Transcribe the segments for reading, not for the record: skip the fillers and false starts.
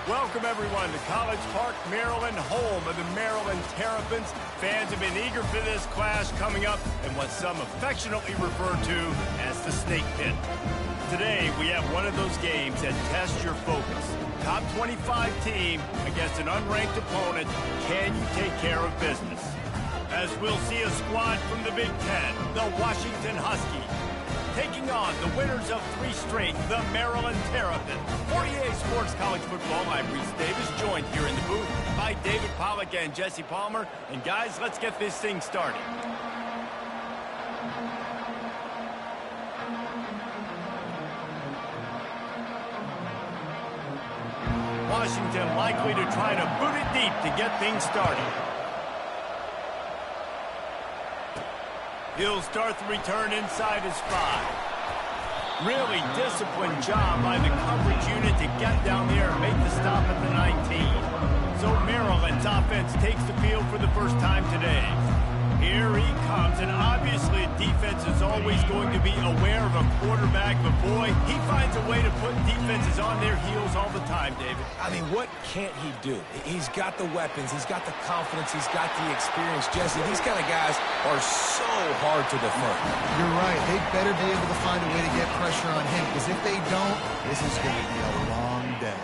Welcome, everyone, to College Park, Maryland, home of the Maryland Terrapins. Fans have been eager for this clash coming up in what some affectionately refer to as the Snake Pit. Today, we have one of those games that tests your focus. Top 25 team against an unranked opponent. Can you take care of business? As we'll see a squad from the Big Ten, the Washington Huskies, taking on the winners of 3 straight, the Maryland Terrapins. For EA Sports College Football, I'm Reese Davis, joined here in the booth by David Pollack and Jesse Palmer. And guys, let's get this thing started. Washington likely to try to boot it deep to get things started. He'll start the return inside his 5. Really disciplined job by the coverage unit to get down there and make the stop at the 19. So Maryland's offense takes the field for the first time today. Here he comes, and obviously defense is always going to be aware of a quarterback, but boy, he finds a way to put defenses on their heels all the time, David. I mean, what can't he do? He's got the weapons, he's got the confidence, he's got the experience. Jesse, these kind of guys are so hard to defend. You're right. They better be able to find a way to get pressure on him, because if they don't, this is going to be a long day.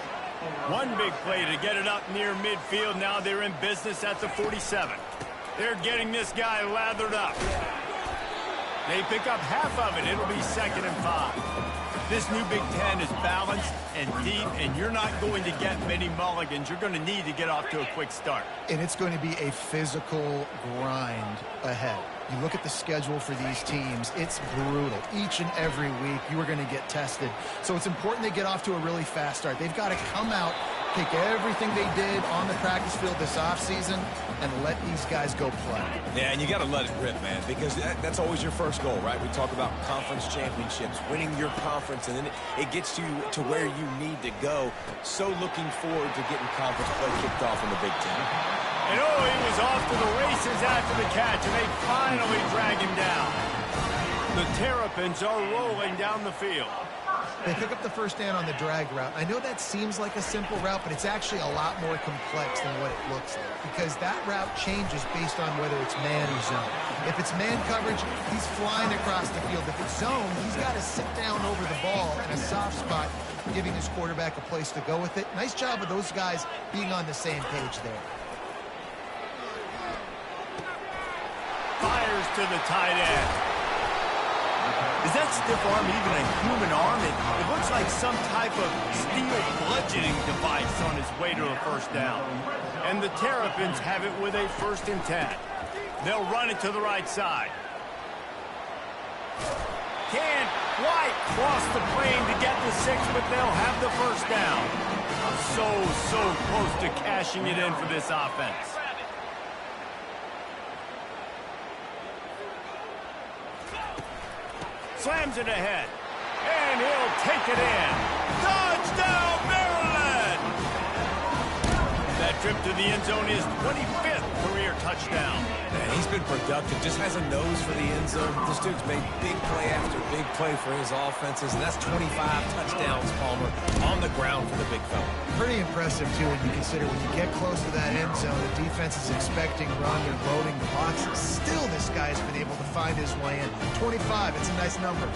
One big play to get it up near midfield. Now they're in business at the 47. They're getting this guy lathered up. They pick up half of it. It'll be 2nd and 5. This new Big Ten is balanced and deep, and you're not going to get many mulligans. You're going to need to get off to a quick start. And it's going to be a physical grind ahead. You look at the schedule for these teams, it's brutal. Each and every week, you are going to get tested. So it's important they get off to a really fast start. They've got to come out, take everything they did on the practice field this offseason, and let these guys go play. Yeah, and you got to let it rip, man, because that's always your first goal, right? We talk about conference championships, winning your conference, and then it gets you to where you need to go. So looking forward to getting conference play kicked off in the Big Ten. And oh, he was off to the races after the catch, and they finally drag him down. The Terrapins are rolling down the field. They pick up the first down on the drag route. I know that seems like a simple route, but it's actually a lot more complex than what it looks like, because that route changes based on whether it's man or zone. If it's man coverage, he's flying across the field. If it's zone, he's got to sit down over the ball in a soft spot, giving his quarterback a place to go with it. Nice job of those guys being on the same page there. Fires to the tight end. Is that stiff arm even a human arm? It looks like some type of steel bludgeoning device on his way to a first down. And the Terrapins have it with a 1st and 10. They'll run it to the right side. Can't quite cross the plane to get the 6, but they'll have the first down. So close to cashing it in for this offense. Slams it ahead, and he'll take it in. Touchdown, Maryland! That trip to the end zone is 25th career touchdown. Man, he's been productive, just has a nose for the end zone. This dude's made big play after big play for his offenses, and that's 25 touchdowns, Palmer, on the ground for the big fella. Pretty impressive, too, when you consider when you get close to that end zone, the defense is expecting run, they're loading the boxes. Still, this guy's been able to find his way in. 25, it's a nice number.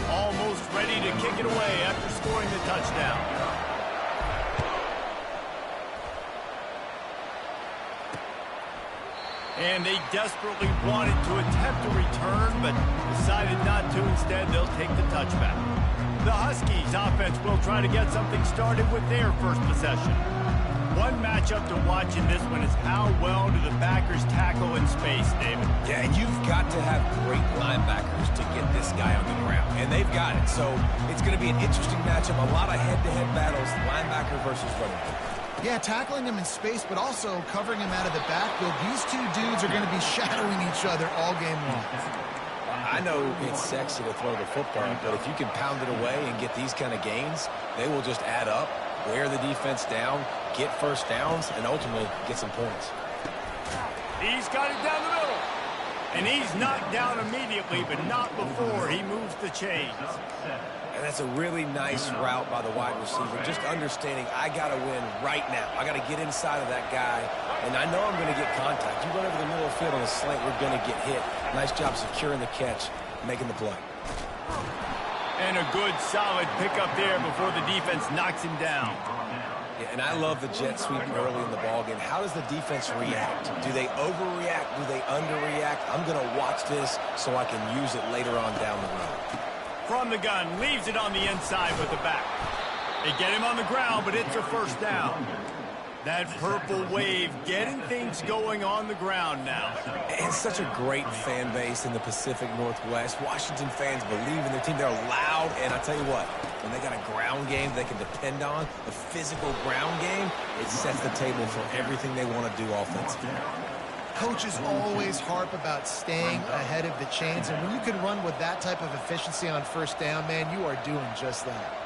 Almost ready to kick it away after scoring the touchdown. And they desperately wanted to attempt a return, but decided not to. Instead, they'll take the touchback. The Huskies offense will try to get something started with their first possession. One matchup to watch in this one is how well do the backers tackle in space, David? Yeah, and you've got to have great linebackers to get this guy on the ground, and they've got it. So it's going to be an interesting matchup, a lot of head-to-head battles, linebacker versus running back. Yeah, tackling him in space, but also covering him out of the backfield. These two dudes are going to be shadowing each other all game long. I know it's sexy to throw the football, but if you can pound it away and get these kind of gains, they will just add up, wear the defense down, get first downs, and ultimately get some points. He's got it down the middle. And he's knocked down immediately, but not before he moves the chains. And that's a really nice route by the wide receiver. Just understanding I got to win right now. I got to get inside of that guy, and I know I'm going to get contact. You run over the middle of the field on a slant, we're going to get hit. Nice job securing the catch, making the play. And a good, solid pickup there before the defense knocks him down. Yeah, and I love the jet sweep early in the ballgame. How does the defense react? Do they overreact? Do they underreact? I'm going to watch this so I can use it later on down the road. From the gun, leaves it on the inside with the back. They get him on the ground, but it's a first down. That purple wave getting things going on the ground now. It's such a great fan base in the Pacific Northwest. Washington fans believe in their team. They're loud, and I tell you what, when they got a ground game they can depend on, a physical ground game, it sets the table for everything they want to do offensively. Coaches always harp about staying ahead of the chains, and when you can run with that type of efficiency on first down, man, you are doing just that.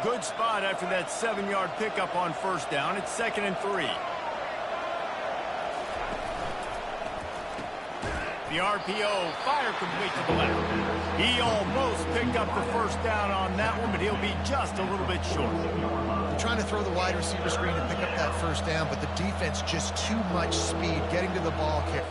Good spot after that 7-yard pickup on first down. It's 2nd and 3. The RPO, fire complete to the left. He almost picked up the first down on that one, but he'll be just a little bit short. They're trying to throw the wide receiver screen to pick up that first down, but the defense just too much speed getting to the ball carrier.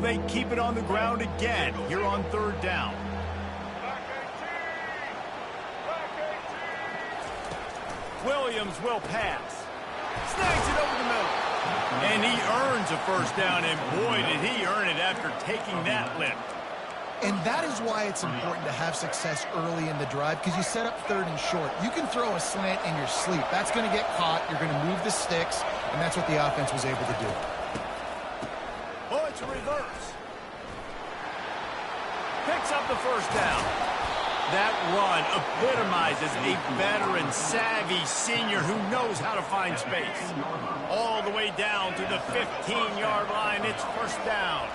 they keep it on the ground again here on third down. Williams will pass. Snags it over the middle. And he earns a first down, and boy, did he earn it after taking that lift. And that is why it's important to have success early in the drive, because you set up third and short. You can throw a slant in your sleep. That's going to get caught. You're going to move the sticks, and that's what the offense was able to do. Oh, it's a reverse. Picks up the first down. That run epitomizes a veteran, savvy senior who knows how to find space. All the way down to the 15-yard line. It's first down.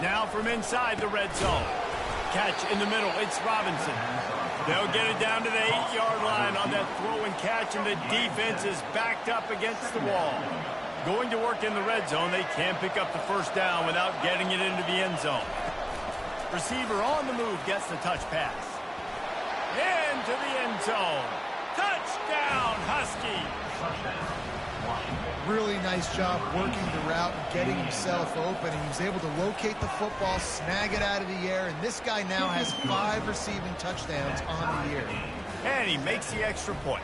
Now from inside the red zone. Catch in the middle. It's Robinson. They'll get it down to the 8-yard line on that throw and catch, and the defense is backed up against the wall. Going to work in the red zone. They can't pick up the first down without getting it into the end zone. Receiver on the move gets the touch pass. Into the end zone. Touchdown, Husky. Really nice job working the route and getting himself open. And he was able to locate the football, snag it out of the air, and this guy now has 5 receiving touchdowns on the year. And he makes the extra point.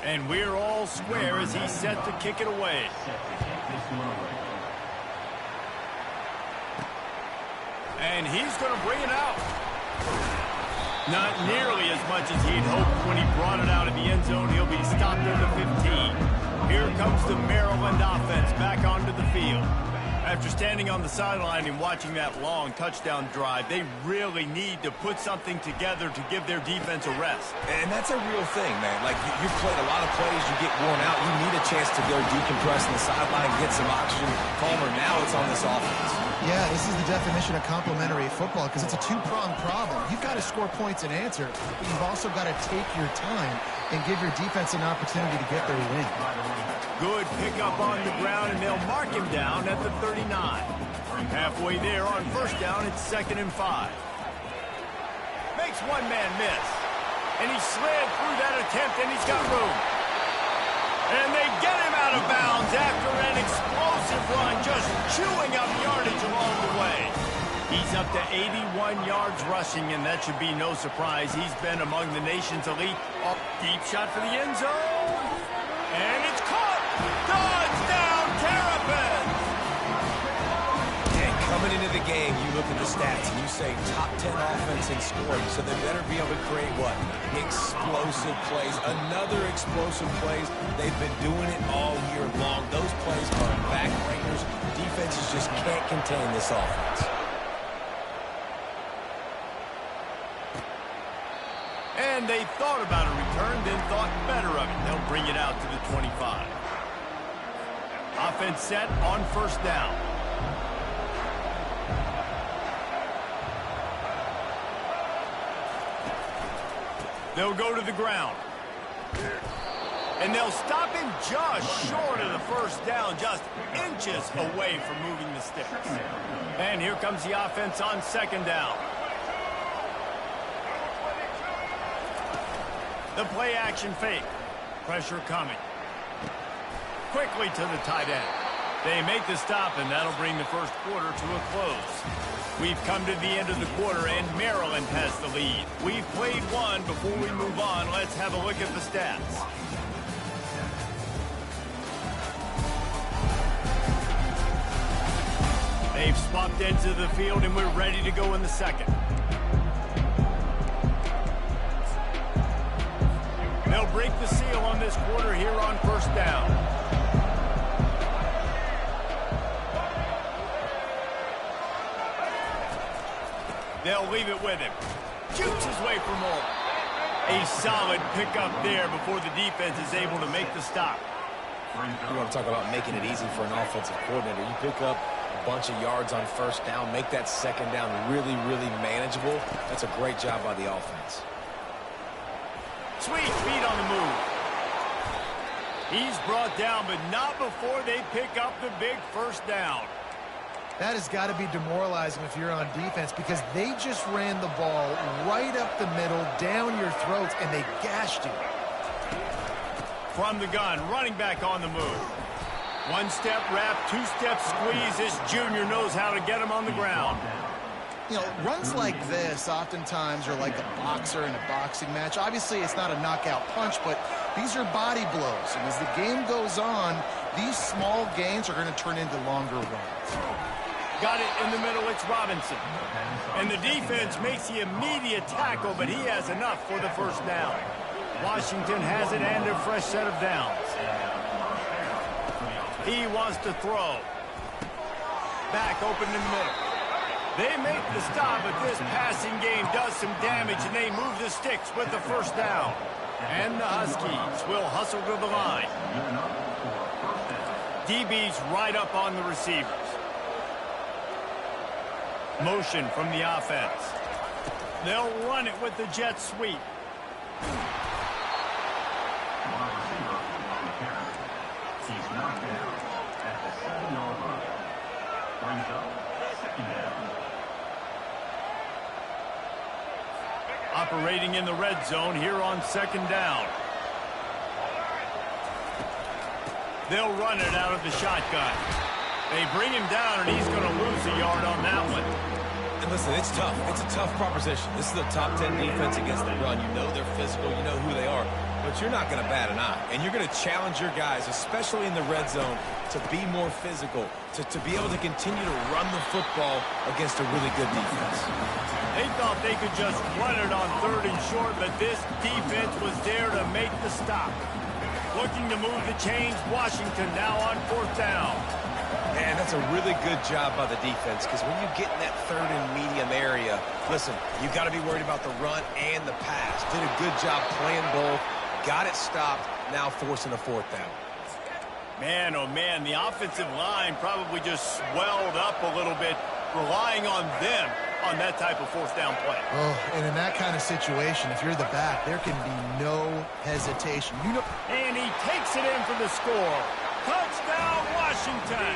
And we're all square as he's set to kick it away. And he's going to bring it out. Not nearly as much as he'd hoped when he brought it out of the end zone. He'll be stopped at the 15. Here comes the Maryland offense back onto the field. After standing on the sideline and watching that long touchdown drive, they really need to put something together to give their defense a rest. And that's a real thing, man. Like, you've played a lot of plays, you get worn out. You need a chance to go decompress on the sideline, get some oxygen, calmer. Now it's on this offense. Yeah, this is the definition of complementary football, because it's a two-pronged problem. You've got to score points and answer, but you've also got to take your time and give your defense an opportunity to get their win. Good pickup on the ground, and they'll mark him down at the 39. Halfway there on first down, it's 2nd and 5. Makes one man miss. And he slid through that attempt, and he's got room. And they get him out of bounds after an explosive run, just chewing up yardage along the way. He's up to 81 yards rushing, and that should be no surprise. He's been among the nation's elite. Oh, deep shot for the end zone. And it's caught. Touchdown, Terrapins! And coming into the game, you look at the stats and you say top 10 offense in scoring, so they better be able to create what? Explosive plays. Another explosive plays. They've been doing it all year long. Those plays are backbreakers. Defenses just can't contain this offense. And they thought about a return, then thought better of it. They'll bring it out to the 25. Offense set on first down. They'll go to the ground. And they'll stop him just short of the first down, just inches away from moving the sticks. And here comes the offense on 2nd down. The play action fake. Pressure coming. Quickly to the tight end. They make the stop, and that'll bring the first quarter to a close. We've come to the end of the quarter, and Maryland has the lead. We've played one. Before we move on, let's have a look at the stats. They've swapped ends of the field, and we're ready to go in the second. They'll break the seal on this quarter here on first down. They'll leave it with him. Shoots his way for more. A solid pickup there before the defense is able to make the stop. You want to talk about making it easy for an offensive coordinator. You pick up a bunch of yards on first down, make that second down really, really manageable. That's a great job by the offense. Sweet feet on the move. He's brought down, but not before they pick up the big first down. That has got to be demoralizing if you're on defense, because they just ran the ball right up the middle, down your throats, and they gashed you. From the gun, running back on the move. One-step wrap, two-step squeeze. This junior knows how to get him on the ground. You know, runs like this oftentimes are like a boxer in a boxing match. Obviously, it's not a knockout punch, but these are body blows. And as the game goes on, these small gains are going to turn into longer runs. Got it in the middle, it's Robinson. And the defense makes the immediate tackle, but he has enough for the first down. Washington has it and a fresh set of downs. He wants to throw. Back open in the middle. They make the stop, but this passing game does some damage, and they move the sticks with the first down. And the Huskies will hustle to the line. DB's right up on the receivers. Motion from the offense. They'll run it with the jet sweep. He's knocked down at the 7-yard line. Brings up second down. Operating in the red zone here on second down. They'll run it out of the shotgun. They bring him down, and he's going to lose a yard on that one. And listen, it's tough. It's a tough proposition. This is a top 10 defense against the run. You know they're physical. You know who they are. But you're not going to bat an eye. And you're going to challenge your guys, especially in the red zone, to be more physical, to be able to continue to run the football against a really good defense. They thought they could just run it on third and short, but this defense was there to make the stop. Looking to move the chains, Washington now on fourth down. Man, that's a really good job by the defense, because when you get in that third and medium area, listen, you've got to be worried about the run and the pass. Did a good job playing both, got it stopped, now forcing a fourth down. Man, oh man, the offensive line probably just swelled up a little bit, relying on them on that type of fourth down play. Oh, and in that kind of situation, if you're the back, there can be no hesitation. You know. And he takes it in for the score. Touchdown, Washington.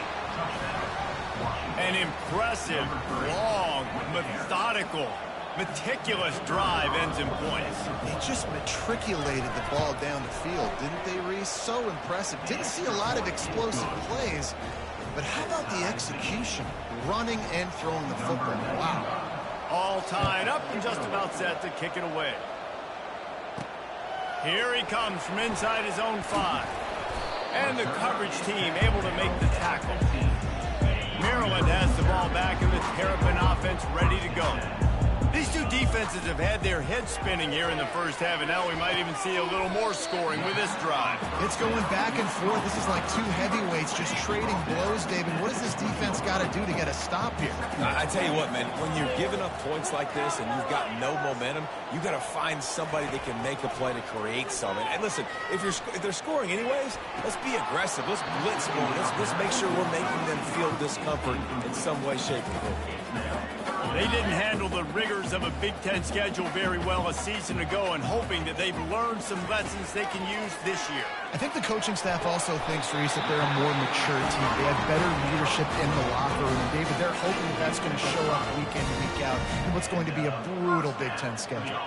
An impressive, long, methodical, meticulous drive ends in points. They just matriculated the ball down the field, didn't they, Reese? So impressive. Didn't see a lot of explosive plays, but how about the execution? Running and throwing the football. Wow. All tied up and just about set to kick it away. Here he comes from inside his own 5. And the coverage team able to make the tackle. Maryland has the ball back and the Terrapin offense ready to go. These two defenses have had their heads spinning here in the first half, and now we might even see a little more scoring with this drive. It's going back and forth. This is like two heavyweights just trading blows, David. What does this defense got to do to get a stop here? I tell you what, man, when you're giving up points like this and you've got no momentum, you got to find somebody that can make a play to create something. And listen, if they're scoring anyways, let's be aggressive. Let's blitz more. Let's make sure we're making them feel discomfort in some way, shape, or form. They didn't handle the rigors of a Big Ten schedule very well a season ago, and hoping that they've learned some lessons they can use this year. I think the coaching staff also thinks, Reese, that they're a more mature team. They have better leadership in the locker room. And David, they're hoping that's going to show up week in and week out in what's going to be a brutal Big Ten schedule.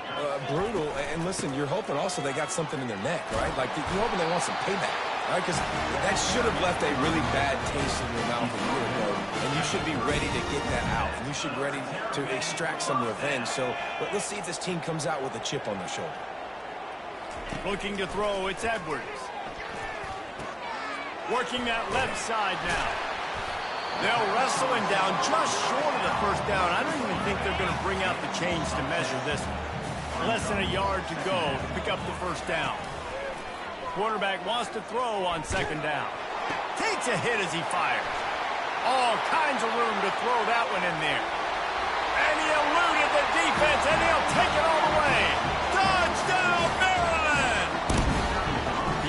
Brutal. And listen, you're hoping also they got something in their neck, right? Like, you're hoping they want some payback. Right, because that should have left a really bad taste in your mouth a year ago, and you should be ready to get that out, and you should be ready to extract some revenge. So let's see if this team comes out with a chip on their shoulder. Looking to throw, it's Edwards. Working that left side now. They'll wrestle him down just short of the first down. I don't even think they're going to bring out the chains to measure this one. Less than a yard to go to pick up the first down. Quarterback wants to throw on second down. Takes a hit as he fires. All kinds of room to throw that one in there. And he eluded the defense, and he'll take it all the way. Touchdown, Maryland!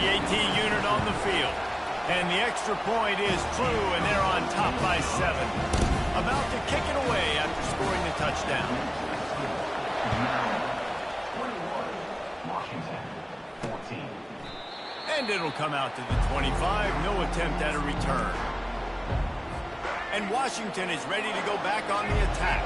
The AT unit on the field. And the extra point is true, and they're on top by 7. About to kick it away after scoring the touchdown. 21, Washington, 14. And it'll come out to the 25. No attempt at a return. And Washington is ready to go back on the attack.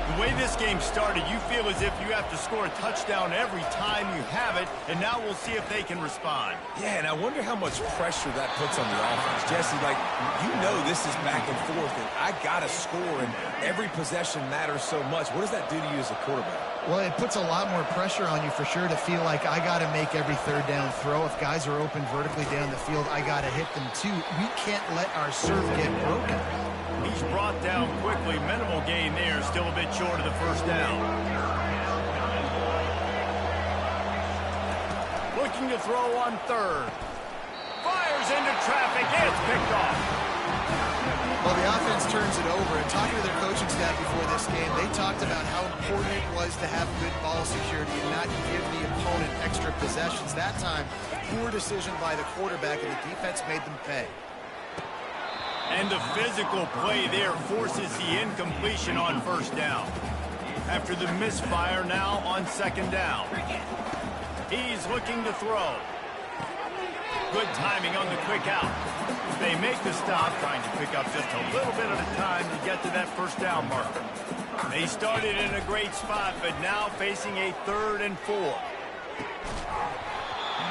The way this game started, you feel as if you have to score a touchdown every time you have it, and now we'll see if they can respond. Yeah, and I wonder how much pressure that puts on the offense. Jesse, like, you know this is back and forth, and I got to score, and every possession matters so much. What does that do to you as a quarterback? Well, it puts a lot more pressure on you for sure to feel like I got to make every third down throw. If guys are open vertically down the field, I got to hit them too. We can't let our serve get broken. He's brought down quickly. Minimal gain there. Still a bit short of the first down. Looking to throw on third. Fires into traffic. It's picked off. Well, the offense turns it over, and talking to their coaching staff before this game, they talked about how important it was to have good ball security and not give the opponent extra possessions. That time, poor decision by the quarterback, and the defense made them pay. And the physical play there forces the incompletion on first down. After the misfire, now on second down. He's looking to throw. Good timing on the quick out. They make the stop, trying to pick up just a little bit at a time to get to that first down marker. They started in a great spot, but now facing a 3rd and 4.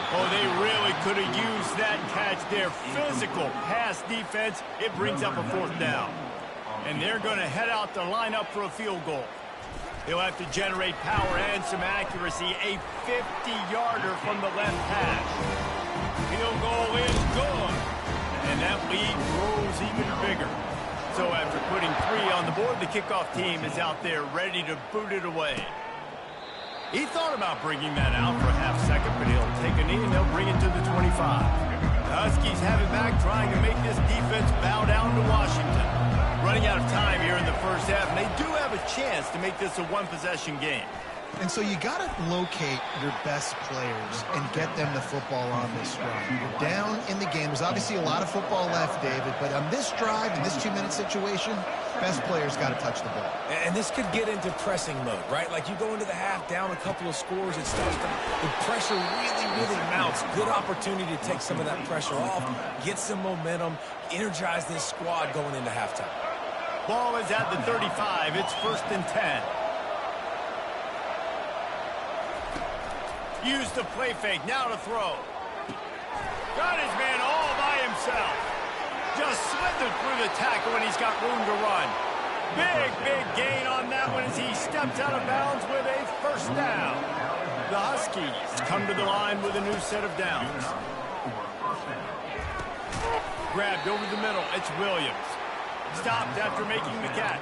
Oh, they really could have used that catch there. Physical pass defense. It brings up a 4th down. And they're going to head out to line up for a field goal. They'll have to generate power and some accuracy. A 50-yarder from the left hash. Field goal is good. And that lead grows even bigger. So after putting 3 on the board, the kickoff team is out there ready to boot it away. He thought about bringing that out for a half second, but he'll take a knee and they'll bring it to the 25. The Huskies have it back, trying to make this defense bow down to Washington. Running out of time here in the first half, and they do have a chance to make this a one-possession game. And so you got to locate your best players and get them the football on this drive. You're down in the game. There's obviously a lot of football left, David, but on this drive, in this 2-minute situation, best players got to touch the ball. And this could get into pressing mode, right? Like you go into the half, down a couple of scores, it starts to, the pressure really mounts. Good opportunity to take some of that pressure off, get some momentum, energize this squad going into halftime. Ball is at the 35. It's 1st and 10. Use the play fake, now to throw. Got his man all by himself. Just slithered through the tackle when he's got room to run. Big gain on that one as he steps out of bounds with a first down. The Huskies come to the line with a new set of downs. Grabbed over the middle, it's Williams. Stopped after making the catch.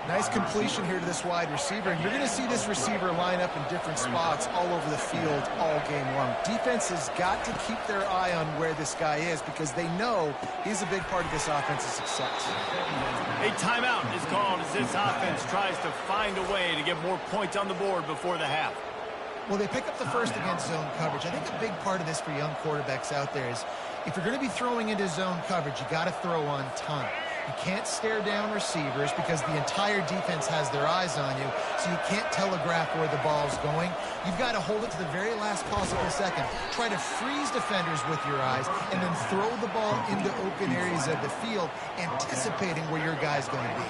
Nice completion here to this wide receiver, and you're going to see this receiver line up in different spots all over the field all game long. Defense has got to keep their eye on where this guy is because they know he's a big part of this offense's success. A timeout is called as this offense tries to find a way to get more points on the board before the half. Well, they pick up the first against zone coverage. I think a big part of this for young quarterbacks out there is if you're going to be throwing into zone coverage, you got to throw on time. You can't stare down receivers because the entire defense has their eyes on you, so you can't telegraph where the ball's going. You've got to hold it to the very last possible second. Try to freeze defenders with your eyes, and then throw the ball into open areas of the field, anticipating where your guy's going to be.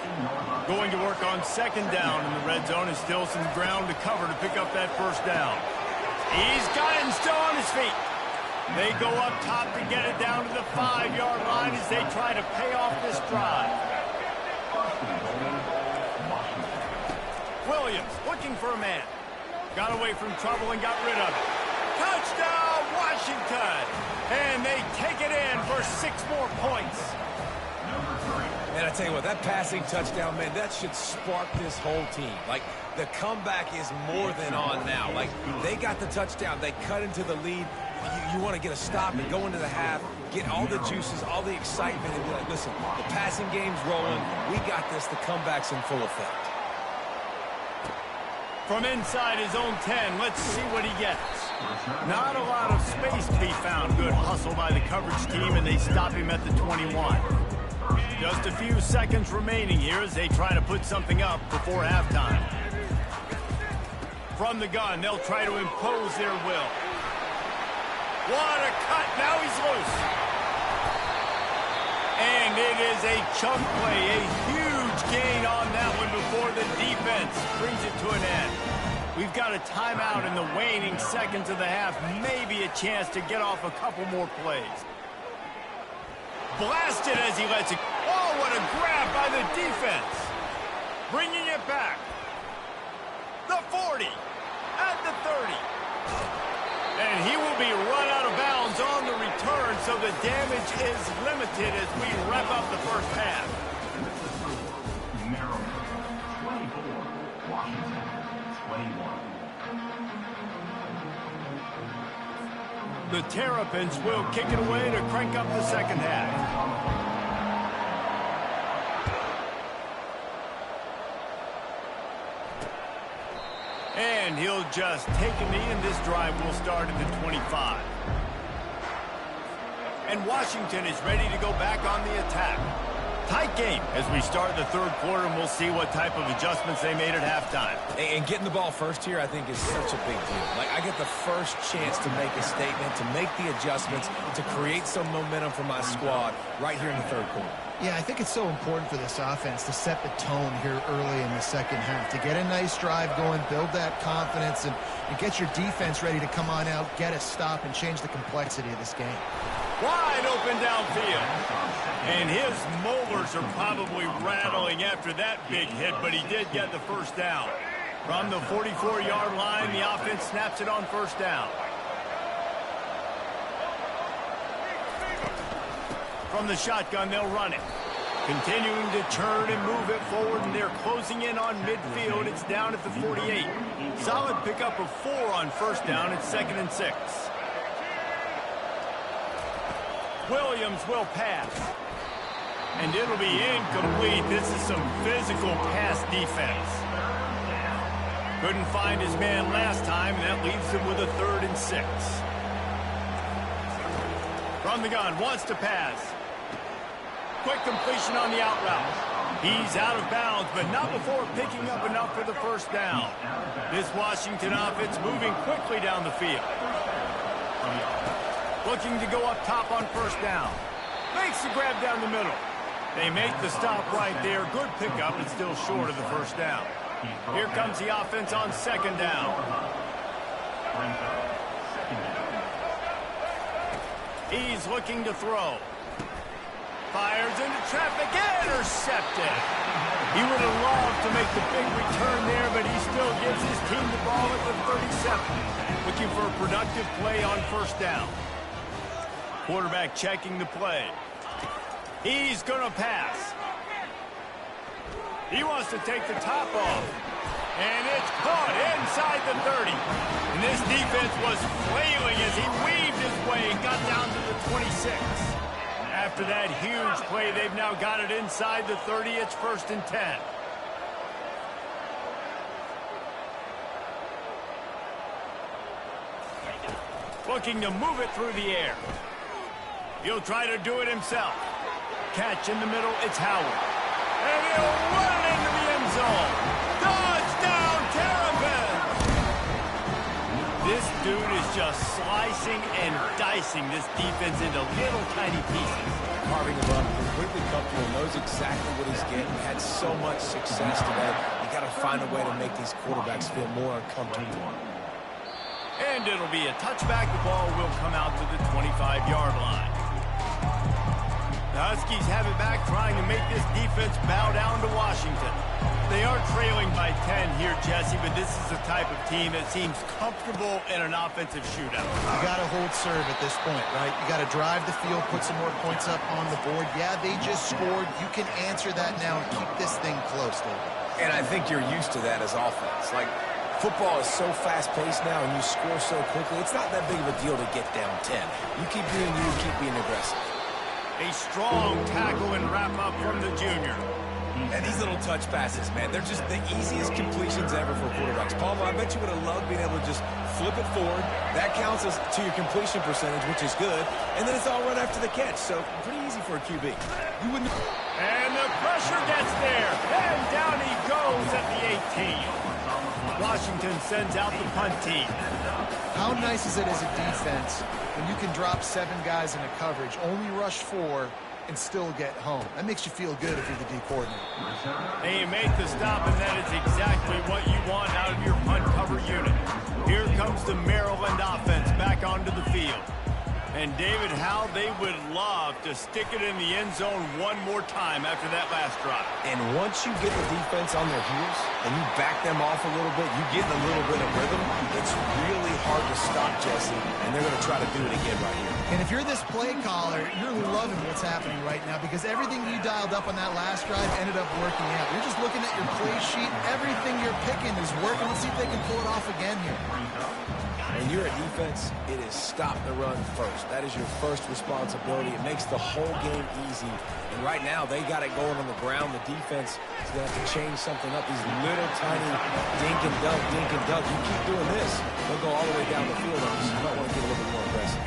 Going to work on second down in the red zone is still some ground to cover to pick up that first down. He's got it and still on his feet. They go up top to get it down to the 5-yard line as they try to pay off this drive. Williams looking for a man. Got away from trouble and got rid of it. Touchdown, Washington! And they take it in for 6 more points. Man, I tell you what, that passing touchdown, man, that should spark this whole team. Like, the comeback is more than on now. Like, they got the touchdown. They cut into the lead. You want to get a stop and go into the half, get all the juices, all the excitement, and be like, listen, the passing game's rolling. We got this. The comeback's in full effect. From inside his own 10, let's see what he gets. Not a lot of space to be found. Good hustle by the coverage team, and they stop him at the 21. Just a few seconds remaining here as they try to put something up before halftime. From the gun, they'll try to impose their will. What a cut. Now he's loose. And it is a chunk play, a huge Huge gain on that one before the defense brings it to an end. We've got a timeout in the waning seconds of the half. Maybe a chance to get off a couple more plays. Blasted as he lets it. Oh, what a grab by the defense. Bringing it back. The 40. At the 30. And he will be run out of bounds on the return, so the damage is limited as we wrap up the first half. Maryland 24, Washington 21. The Terrapins will kick it away to crank up the second half. And he'll just take a knee, and this drive will start at the 25. And Washington is ready to go back on the attack. Tight game as we start the third quarter, and we'll see what type of adjustments they made at halftime. And getting the ball first here, I think, is such a big deal. Like, I get the first chance to make a statement, to make the adjustments, to create some momentum for my squad right here in the third quarter. Yeah, I think it's so important for this offense to set the tone here early in the second half, to get a nice drive going, build that confidence, and get your defense ready to come on out, get a stop, and change the complexity of this game. Wide open downfield. And his molars are probably rattling after that big hit, but he did get the first down. From the 44-yard line, the offense snaps it on first down. From the shotgun, they'll run it. Continuing to turn and move it forward, and they're closing in on midfield. It's down at the 48. Solid pickup of 4 on first down. It's 2nd and 6. Williams will pass. And it'll be incomplete. This is some physical pass defense. Couldn't find his man last time, and that leaves him with a 3rd and 6. From the gun, wants to pass. Quick completion on the out route. He's out of bounds, but not before picking up enough for the first down. This Washington offense moving quickly down the field. Looking to go up top on first down. Makes the grab down the middle. They make the stop right there. Good pickup, but still short of the first down. Here comes the offense on second down. He's looking to throw. Fires into traffic, intercepted. He would have loved to make the big return there, but he still gives his team the ball at the 37. Looking for a productive play on first down. Quarterback checking the play. He's going to pass. He wants to take the top off. And it's caught inside the 30. And this defense was flailing as he weaved his way and got down to the 26. After that huge play, they've now got it inside the 30. It's 1st and 10. Looking to move it through the air. He'll try to do it himself. Catch in the middle, it's Howard. And he'll run it into the end zone. Touchdown, Terrapins! This dude is just slicing and dicing this defense into little tiny pieces. Carving him up, completely comfortable, knows exactly what he's getting. Had so much success today. You got to find a way to make these quarterbacks feel more uncomfortable. And it'll be a touchback. The ball will come out to the 25-yard line. The Huskies have it back, trying to make this defense bow down to Washington. They are trailing by 10 here, Jesse, but this is the type of team that seems comfortable in an offensive shootout. You got to hold serve at this point, right? You got to drive the field, put some more points up on the board. Yeah, they just scored. You can answer that now and keep this thing close, David. And I think you're used to that as offense. Like, football is so fast-paced now, and you score so quickly, it's not that big of a deal to get down 10. You keep doing you, keep being aggressive. A strong tackle and wrap-up from the junior. And these little touch passes, man, they're just the easiest completions ever for quarterbacks. Palmer, I bet you would have loved being able to just flip it forward. That counts as to your completion percentage, which is good. And then it's all run after the catch, so pretty easy for a QB. You wouldn't... And the pressure gets there. And down he goes at the 18. Washington sends out the punt team. How nice is it as a defense when you can drop 7 guys into coverage, only rush 4, and still get home. That makes you feel good if you're the D coordinator. And you make the stop, and that is exactly what you want out of your punt cover unit. Here comes the Maryland offense back onto the field. And David, how they would love to stick it in the end zone one more time after that last drive. And once you get the defense on their heels and you back them off a little bit, you get a little bit of rhythm, it's really hard to stop, Jesse, and they're going to try to do it again right here. And if you're this play caller, you're loving what's happening right now because everything you dialed up on that last drive ended up working out. You're just looking at your play sheet. Everything you're picking is working. Let's see if they can pull it off again here. When you're a defense, it is stop the run first. That is your first responsibility. It makes the whole game easy. And right now, they got it going on the ground. The defense is going to have to change something up. These little tiny dink and dunk, dink and dunk. You keep doing this, they'll go all the way down the field on us. You might want to get a little bit more aggressive.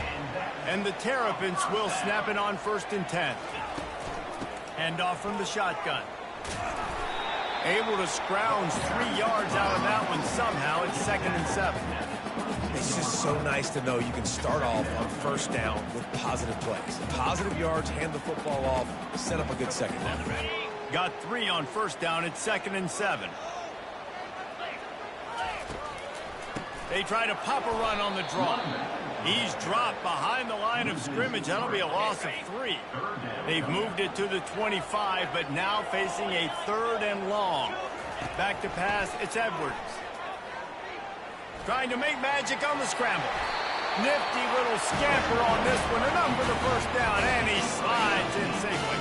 And the Terrapins will snap it on 1st and 10. Hand off from the shotgun. Able to scrounge 3 yards out of that one somehow. It's 2nd and 7. It's just so nice to know you can start off on 1st down with positive plays. Positive yards, hand the football off, set up a good 2nd down. Got 3 on 1st down. It's 2nd and 7. They try to pop a run on the draw. He's dropped behind the line of scrimmage. That'll be a loss of 3. They've moved it to the 25, but now facing a 3rd and long. Back to pass, it's Edwards. Trying to make magic on the scramble. Nifty little scamper on this one, enough for the 1st down, and he slides in safely.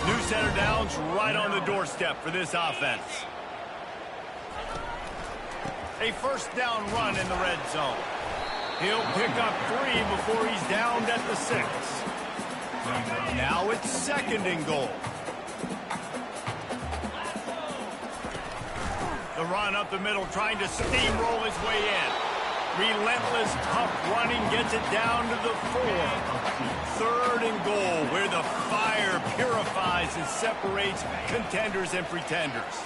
New center downs right on the doorstep for this offense. A 1st down run in the red zone. He'll pick up 3 before he's downed at the 6. Now it's 2nd and goal. The run up the middle, trying to steamroll his way in. Relentless, tough running, gets it down to the 4. 3rd and goal, where the fire purifies and separates contenders and pretenders.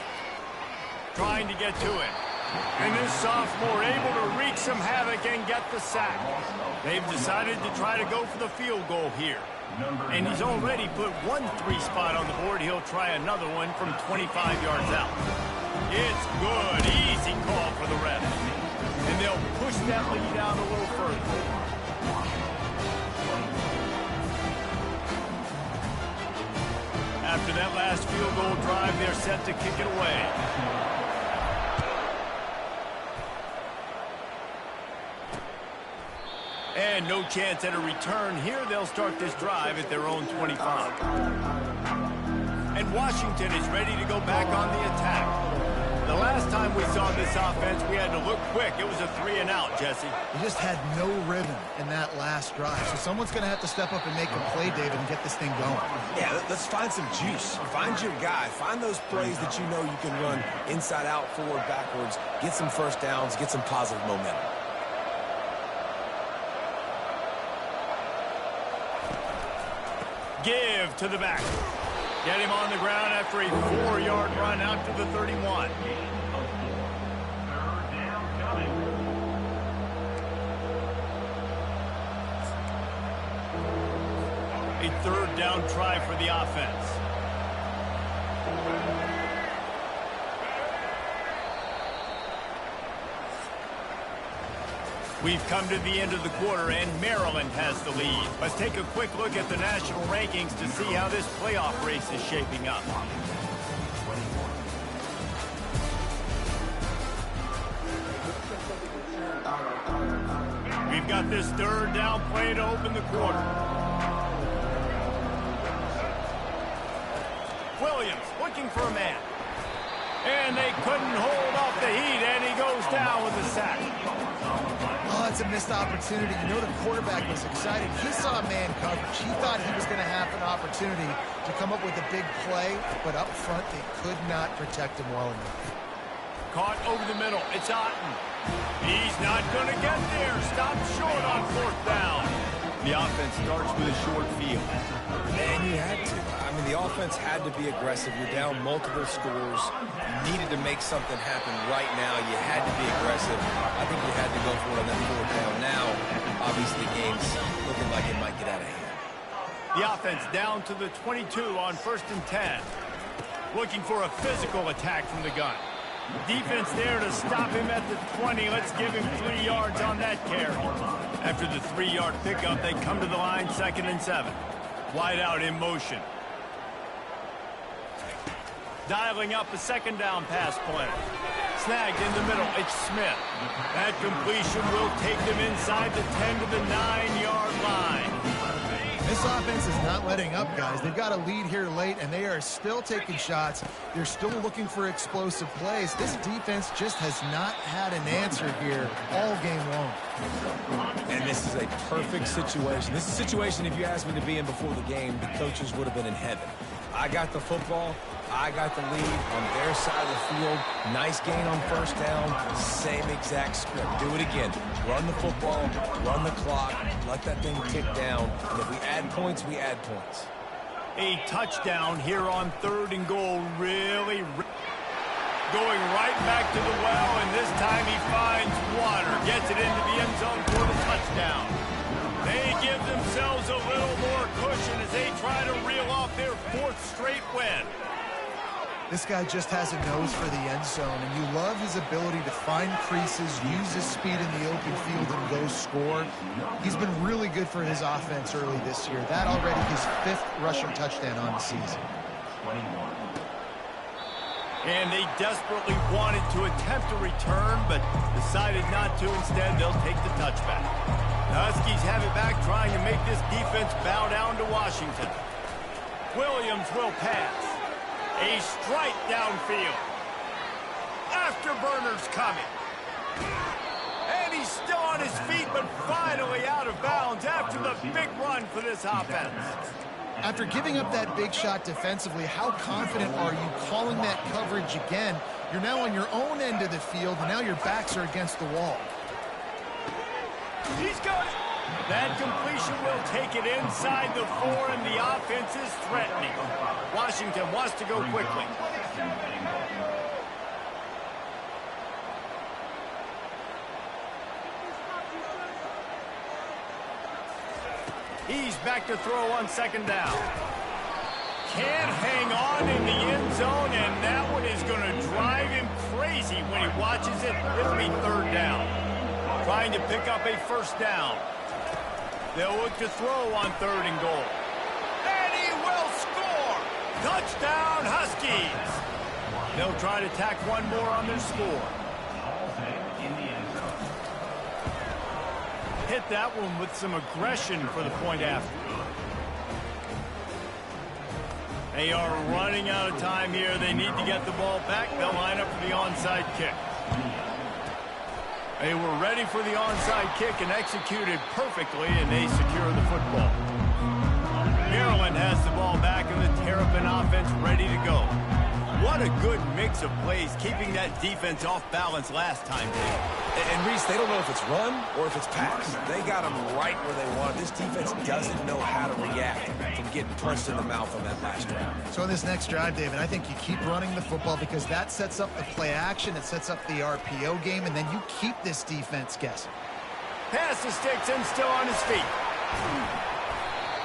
Trying to get to it. And this sophomore able to wreak some havoc and get the sack. They've decided to try to go for the field goal here. And he's already put 1 3 spot on the board. He'll try another one from 25 yards out. It's good. Easy call for the refs. And they'll push that lead out a little further. After that last field goal drive, they're set to kick it away. And no chance at a return here. They'll start this drive at their own 25. And Washington is ready to go back on the attack. The last time we saw this offense, we had to look quick. It was a 3 and out, Jesse. You just had no rhythm in that last drive. So someone's going to have to step up and make a play, David, and get this thing going. Yeah, let's find some juice. Find your guy. Find those plays that you know you can run inside out, forward, backwards. Get some 1st downs. Get some positive momentum. Give to the back. Get him on the ground after a 4-yard run out to the 31. A 3rd down try for the offense. We've come to the end of the quarter, and Maryland has the lead. Let's take a quick look at the national rankings to see how this playoff race is shaping up. We've got this 3rd down play to open the quarter. Williams looking for a man. And they couldn't hold off the heat, and he goes down with a sack. Oh, it's a missed opportunity. You know the quarterback was excited. He saw man coverage. He thought he was going to have an opportunity to come up with a big play, but up front they could not protect him well enough. Caught over the middle. It's Otten. He's not going to get there. Stopped short on 4th down. The offense starts with a short field. Man, you had to. I mean, the offense had to be aggressive. You're down multiple scores. You needed to make something happen right now. You had to be aggressive. I think you had to go for it on that 4th down. Now, obviously, the game's looking like it might get out of hand. The offense down to the 22 on 1st and 10. Looking for a physical attack from the gun. Defense there to stop him at the 20. Let's give him 3 yards on that carry. After the 3-yard pickup, they come to the line, 2nd and 7. Wide out in motion. Dialing up a 2nd down pass play. Snagged in the middle, it's Smith. That completion will take them inside the 10 to the 9-yard line. This offense is not letting up, guys. They've got a lead here late, and they are still taking shots. They're still looking for explosive plays. This defense just has not had an answer here all game long. And this is a perfect situation. This is a situation, if you asked me to be in before the game, the coaches would have been in heaven. I got the football. I got the lead on their side of the field. Nice gain on 1st down. Same exact script. Do it again. Run the football, run the clock, let that thing tick down. And if we add points, we add points. A touchdown here on 3rd and goal. Really going right back to the well, and this time he finds water. Gets it into the end zone for the touchdown. They give themselves a little more cushion as they try to reel off their 4th straight win. This guy just has a nose for the end zone, and you love his ability to find creases, use his speed in the open field, and go score. He's been really good for his offense early this year. That already his 5th rushing touchdown on the season. And they desperately wanted to attempt a return, but decided not to. Instead, they'll take the touchback. The Huskies have it back, trying to make this defense bow down to Washington. Williams will pass. A strike downfield. Afterburner's coming. And he's still on his feet, but finally out of bounds after the big run for this offense. After giving up that big shot defensively, how confident are you calling that coverage again? You're now on your own end of the field, and now your backs are against the wall. He's got it. That completion will take it inside the 4, and the offense is threatening. Washington wants to go quickly. He's back to throw on 2nd down. Can't hang on in the end zone, and that one is going to drive him crazy when he watches it. It'll be 3rd down. Trying to pick up a 1st down. They'll look to throw on 3rd and goal. And he will score! Touchdown, Huskies! They'll try to tack one more on their score. Hit that one with some aggression for the point after. They are running out of time here. They need to get the ball back. They'll line up for the onside kick. They were ready for the onside kick and executed perfectly, and they secure the football. Maryland has the ball back, and the Terrapin offense ready to go. What a good mix of plays, keeping that defense off balance last time, Dave. And Reese, they don't know if it's run or if it's pass. They got them right where they want. This defense doesn't know how to react from getting punched in the mouth on that last drive. So in this next drive, David, I think you keep running the football because that sets up the play action, it sets up the RPO game, and then you keep this defense guessing. Pass to Sticks and still on his feet.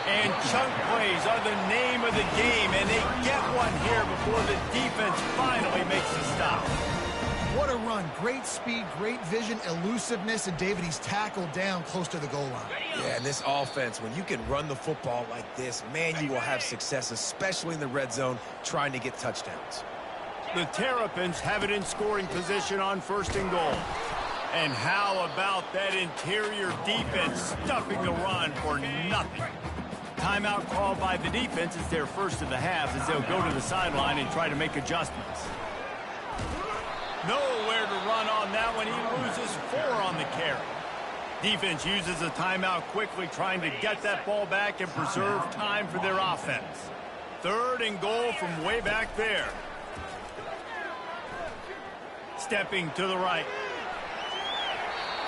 And chunk plays are the name of the game, and they get one here before the defense finally makes a stop. What a run. Great speed, great vision, elusiveness, and David, he's tackled down close to the goal line. Yeah, and this offense, when you can run the football like this, man, you will have success, especially in the red zone, trying to get touchdowns. The Terrapins have it in scoring position on 1st and goal. And how about that interior defense stuffing the run for nothing? Timeout called by the defense. It's their first of the half as they'll go to the sideline and try to make adjustments. Nowhere to run on that one. He loses 4 on the carry. Defense uses a timeout quickly, trying to get that ball back and preserve time for their offense. 3rd and goal from way back there. Stepping to the right.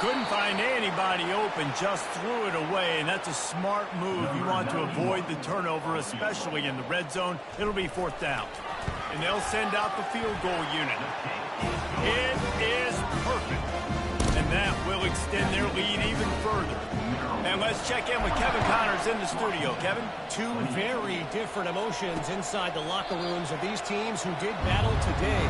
Couldn't find anybody open, just threw it away, and that's a smart move. You want to avoid the turnover, especially in the red zone. It'll be 4th down. And they'll send out the field goal unit. It is perfect. And that will extend their lead even further. And let's check in with Kevin Connors in the studio. Kevin? Two very different emotions inside the locker rooms of these teams who did battle today.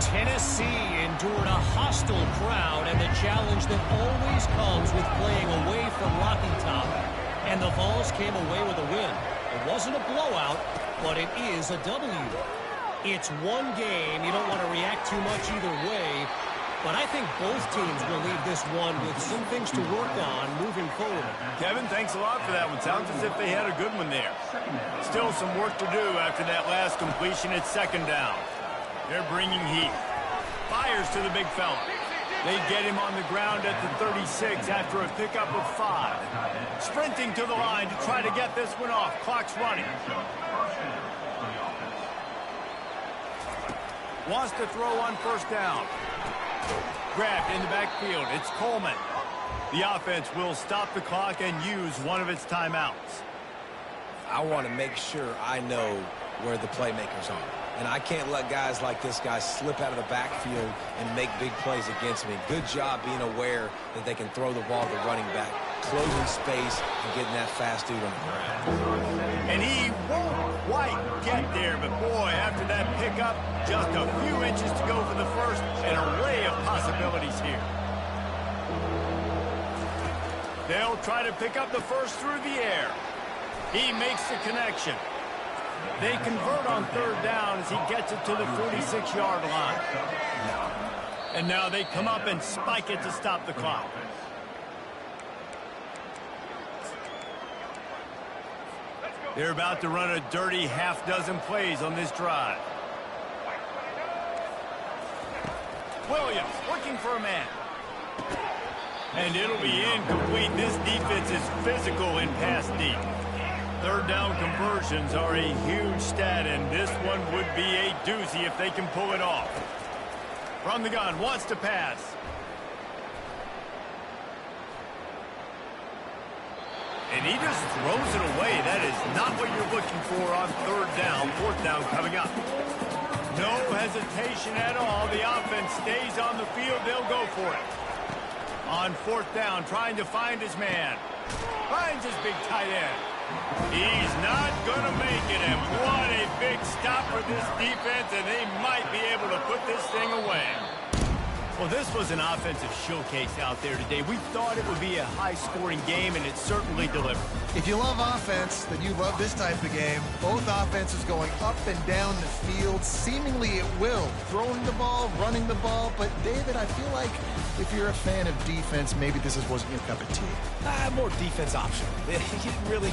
Tennessee endured a hostile crowd and the challenge that always comes with playing away from Rocky Top. And the Vols came away with a win. It wasn't a blowout, but it is a W. It's one game. You don't want to react too much either way. But I think both teams will leave this one with some things to work on moving forward. Kevin, thanks a lot for that one. Sounds as if they had a good one there. Still some work to do after that last completion at second down. They're bringing heat. Fires to the big fella. They get him on the ground at the 36 after a pickup of 5. Sprinting to the line to try to get this one off. Clock's running. Wants to throw on first down. Grabbed in the backfield. It's Coleman. The offense will stop the clock and use one of its timeouts. I want to make sure I know where the playmakers are. And I can't let guys like this guy slip out of the backfield and make big plays against me. Good job being aware that they can throw the ball to the running back, closing space and getting that fast dude on the ground. And he won't quite get there, but boy, after that pickup, just a few inches to go for the first, an array of possibilities here. They'll try to pick up the first through the air. He makes the connection. They convert on third down as he gets it to the 46-yard line. And now they come up and spike it to stop the clock. They're about to run a dirty half-dozen plays on this drive. Williams looking for a man. And it'll be incomplete. This defense is physical in pass deep. Third down conversions are a huge stat, and this one would be a doozy if they can pull it off. From the gun, wants to pass. And he just throws it away. That is not what you're looking for on third down. Fourth down coming up. No hesitation at all. The offense stays on the field. They'll go for it. On fourth down, trying to find his man. Finds his big tight end. He's not going to make it, and what a big stop for this defense, and they might be able to put this thing away. Well, this was an offensive showcase out there today. We thought it would be a high-scoring game, and it certainly delivered. If you love offense, then you love this type of game. Both offenses going up and down the field, seemingly at will. Throwing the ball, running the ball. But, David, I feel like if you're a fan of defense, maybe this wasn't your cup of tea. More defense option. You didn't really